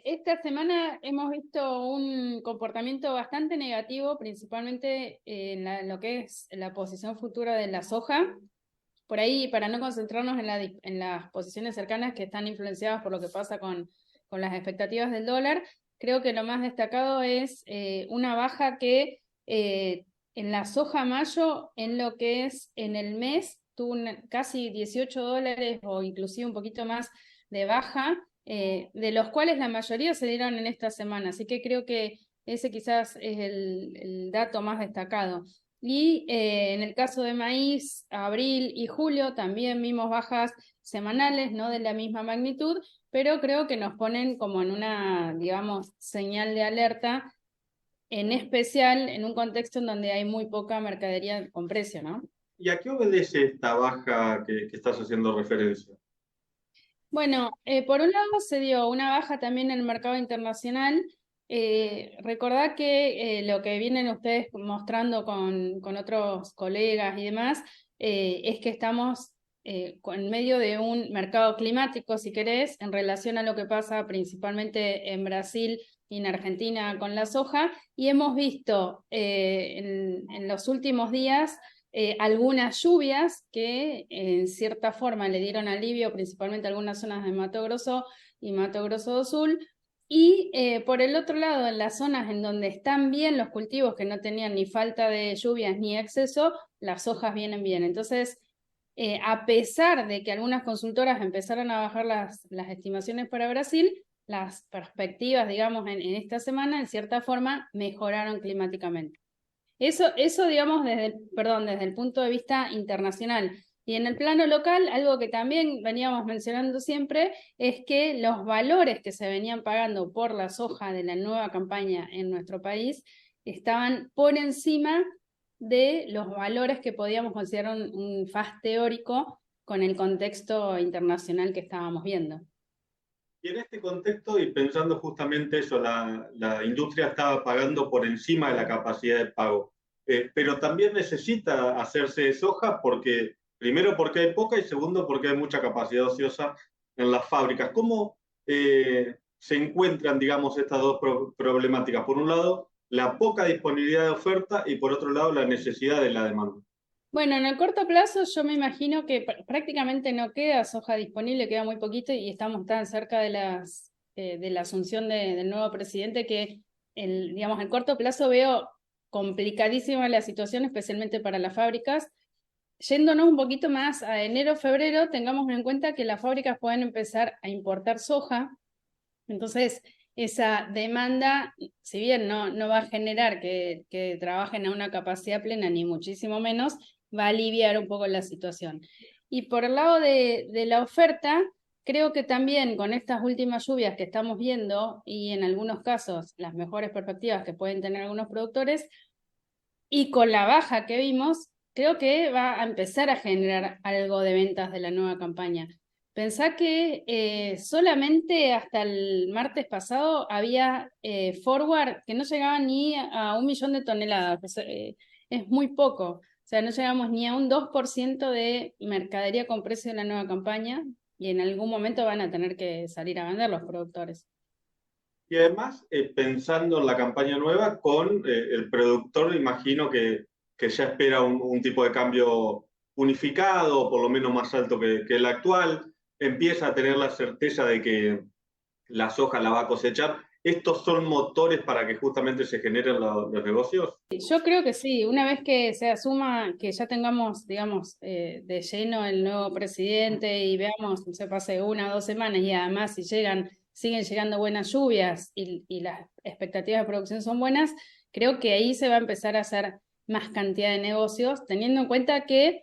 esta semana hemos visto un comportamiento bastante negativo, principalmente en lo que es la posición futura de la soja. Por ahí, para no concentrarnos en las posiciones cercanas que están influenciadas por lo que pasa con las expectativas del dólar, creo que lo más destacado es una baja que en la soja mayo, en lo que es en el mes, tuvo casi $18 o inclusive un poquito más de baja, de los cuales la mayoría se dieron en esta semana. Así que creo que ese quizás es el dato más destacado. Y en el caso de maíz, abril y julio también vimos bajas semanales, no de la misma magnitud, pero creo que nos ponen como en una, digamos, señal de alerta, en especial en un contexto en donde hay muy poca mercadería con precio, ¿no? ¿Y a qué obedece esta baja que estás haciendo referencia? Bueno, por un lado se dio una baja también en el mercado internacional. Recordad que lo que vienen ustedes mostrando con otros colegas y demás, es que estamos en medio de un mercado climático, si querés, en relación a lo que pasa principalmente en Brasil y en Argentina con la soja, y hemos visto en los últimos días algunas lluvias que en cierta forma le dieron alivio, principalmente a algunas zonas de Mato Grosso y Mato Grosso do Sul. Y por el otro lado, en las zonas en donde están bien los cultivos, que no tenían ni falta de lluvias ni exceso, las hojas vienen bien. Entonces, a pesar de que algunas consultoras empezaron a bajar las estimaciones para Brasil, las perspectivas, digamos, en esta semana, en cierta forma, mejoraron climáticamente. Eso digamos, desde el punto de vista internacional. Y en el plano local, algo que también veníamos mencionando siempre, es que los valores que se venían pagando por la soja de la nueva campaña en nuestro país estaban por encima de los valores que podíamos considerar un FAS teórico con el contexto internacional que estábamos viendo. Y en este contexto, y pensando justamente eso, la industria estaba pagando por encima de la capacidad de pago, pero también necesita hacerse de soja porque, primero porque hay poca y segundo porque hay mucha capacidad ociosa en las fábricas. ¿Cómo se encuentran, digamos, estas dos problemáticas? Por un lado, la poca disponibilidad de oferta y por otro lado, la necesidad de la demanda. Bueno, en el corto plazo yo me imagino que prácticamente no queda soja disponible, queda muy poquito y estamos tan cerca de la asunción del nuevo presidente que, digamos, en corto plazo veo complicadísima la situación, especialmente para las fábricas. Yéndonos un poquito más a enero, febrero, tengamos en cuenta que las fábricas pueden empezar a importar soja. Entonces, esa demanda, si bien no va a generar que trabajen a una capacidad plena, ni muchísimo menos, va a aliviar un poco la situación. Y por el lado de la oferta, creo que también con estas últimas lluvias que estamos viendo y en algunos casos las mejores perspectivas que pueden tener algunos productores, y con la baja que vimos, creo que va a empezar a generar algo de ventas de la nueva campaña. Pensá que solamente hasta el martes pasado había forward que no llegaban ni a 1 millón de toneladas. O sea, es muy poco. O sea, no llegamos ni a un 2% de mercadería con precio de la nueva campaña y en algún momento van a tener que salir a vender los productores. Y además, pensando en la campaña nueva, con el productor, imagino que ya espera un tipo de cambio unificado, por lo menos más alto que el actual, empieza a tener la certeza de que la soja la va a cosechar. ¿Estos son motores para que justamente se generen los negocios? Yo creo que sí, una vez que se asuma que ya tengamos, digamos, de lleno el nuevo presidente y veamos, se pase 1 o 2 semanas y además si siguen llegando buenas lluvias y las expectativas de producción son buenas, creo que ahí se va a empezar a hacer más cantidad de negocios, teniendo en cuenta que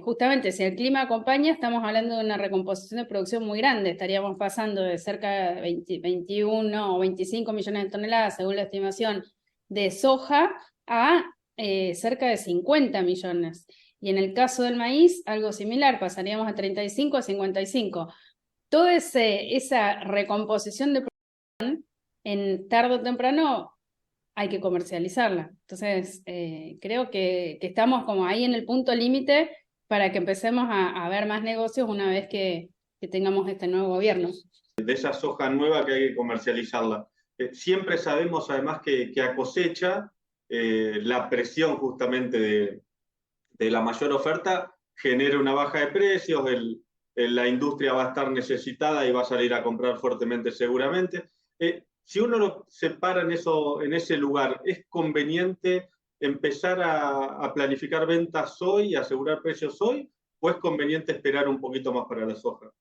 justamente si el clima acompaña, estamos hablando de una recomposición de producción muy grande, estaríamos pasando de cerca de 21 o 25 millones de toneladas, según la estimación de soja, a cerca de 50 millones. Y en el caso del maíz, algo similar, pasaríamos a 35 a 55. Toda esa recomposición de producción, en tarde o temprano, hay que comercializarla. Entonces, creo que estamos como ahí en el punto límite para que empecemos a ver más negocios una vez que tengamos este nuevo gobierno. de esa soja nueva que hay que comercializarla. Siempre sabemos además que a cosecha la presión justamente de la mayor oferta genera una baja de precios, la industria va a estar necesitada y va a salir a comprar fuertemente seguramente. Si uno lo separa en ese lugar, ¿es conveniente empezar a planificar ventas hoy y asegurar precios hoy? ¿O es conveniente esperar un poquito más para la soja?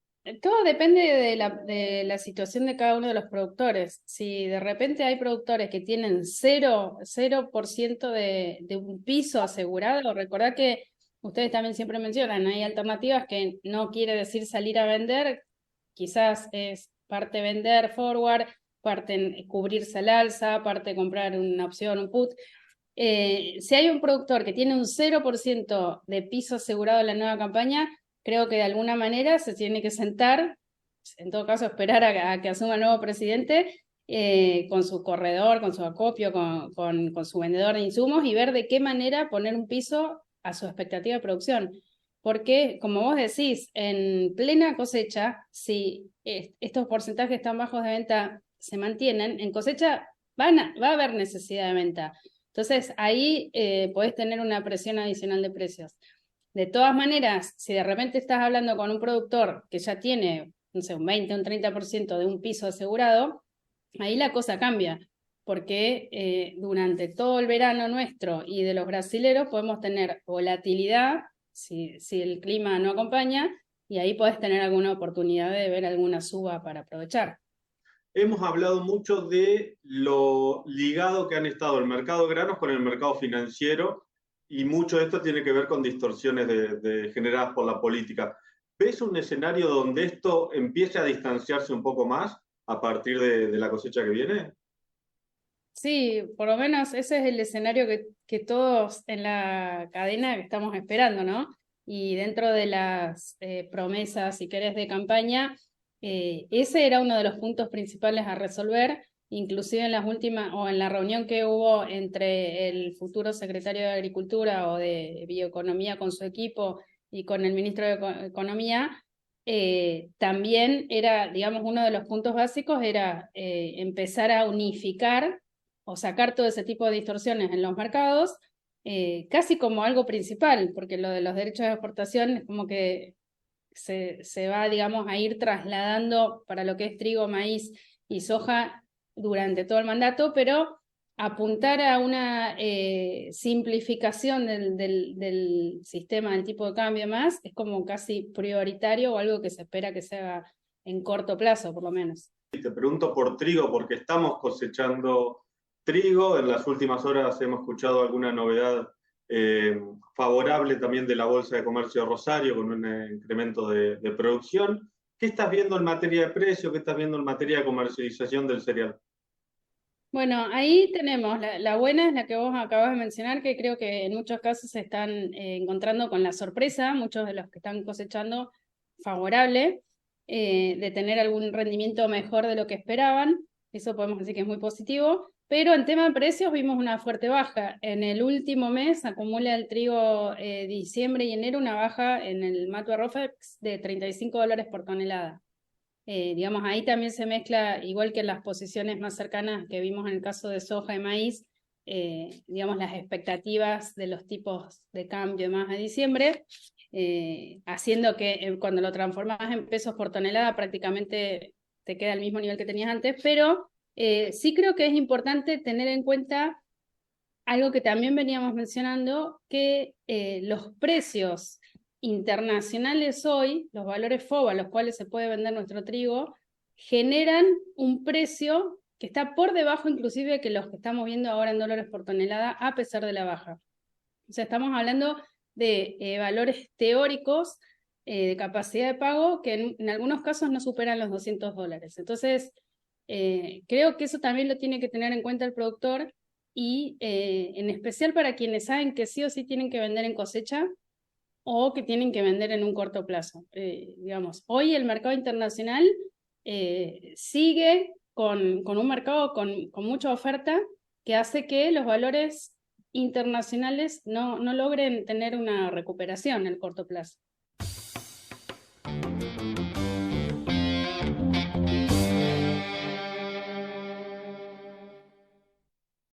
Todo depende de la situación de cada uno de los productores. Si de repente hay productores que tienen 0% de un piso asegurado, recordad que ustedes también siempre mencionan, hay alternativas que no quiere decir salir a vender, quizás es parte vender forward, parte cubrirse al alza, parte comprar una opción, un put. Si hay un productor que tiene un 0% de piso asegurado en la nueva campaña, creo que de alguna manera se tiene que sentar, en todo caso esperar a que asuma el nuevo presidente, con su corredor, con su acopio, con su vendedor de insumos y ver de qué manera poner un piso a su expectativa de producción. Porque, como vos decís, en plena cosecha, si estos porcentajes tan bajos de venta se mantienen, en cosecha va a haber necesidad de venta. Entonces, ahí podés tener una presión adicional de precios. De todas maneras, si de repente estás hablando con un productor que ya tiene, no sé, un 20, un 30% de un piso asegurado, ahí la cosa cambia, porque durante todo el verano nuestro y de los brasileros podemos tener volatilidad si el clima no acompaña, y ahí podés tener alguna oportunidad de ver alguna suba para aprovechar. Hemos hablado mucho de lo ligado que han estado el mercado de granos con el mercado financiero y mucho de esto tiene que ver con distorsiones generadas por la política. ¿Ves un escenario donde esto empiece a distanciarse un poco más a partir de la cosecha que viene? Sí, por lo menos ese es el escenario que todos en la cadena estamos esperando, ¿no? Y dentro de las promesas, si querés, de campaña, ese era uno de los puntos principales a resolver, inclusive en las últimas, o en la reunión que hubo entre el futuro secretario de Agricultura o de Bioeconomía con su equipo y con el ministro de Economía. También era, digamos, uno de los puntos básicos era empezar a unificar o sacar todo ese tipo de distorsiones en los mercados, casi como algo principal, porque lo de los derechos de exportación es como que se va, digamos, a ir trasladando para lo que es trigo, maíz y soja durante todo el mandato, pero apuntar a una simplificación del sistema, del tipo de cambio más, es como casi prioritario o algo que se espera que se haga en corto plazo, por lo menos. Te pregunto por trigo, porque estamos cosechando trigo. En las últimas horas hemos escuchado alguna novedad favorable también de la Bolsa de Comercio de Rosario con un incremento de producción. ¿Qué estás viendo en materia de precio? ¿Qué estás viendo en materia de comercialización del cereal? Bueno, ahí tenemos, la buena es la que vos acabas de mencionar, que creo que en muchos casos se están encontrando con la sorpresa, muchos de los que están cosechando favorable, de tener algún rendimiento mejor de lo que esperaban, eso podemos decir que es muy positivo, pero en tema de precios vimos una fuerte baja. En el último mes acumula el trigo diciembre y enero una baja en el Matua Rofex de $35 por tonelada. Digamos, ahí también se mezcla, igual que en las posiciones más cercanas que vimos en el caso de soja y maíz, digamos, las expectativas de los tipos de cambio más a diciembre, haciendo que cuando lo transformas en pesos por tonelada prácticamente te queda al mismo nivel que tenías antes, pero sí creo que es importante tener en cuenta algo que también veníamos mencionando, que los precios internacionales hoy, los valores FOB a los cuales se puede vender nuestro trigo, generan un precio que está por debajo inclusive que los que estamos viendo ahora en dólares por tonelada, a pesar de la baja. O sea, estamos hablando de valores teóricos de capacidad de pago que en algunos casos no superan los $200. Entonces, creo que eso también lo tiene que tener en cuenta el productor y en especial para quienes saben que sí o sí tienen que vender en cosecha o que tienen que vender en un corto plazo. Digamos, hoy el mercado internacional sigue con un mercado con mucha oferta que hace que los valores internacionales no logren tener una recuperación en el corto plazo.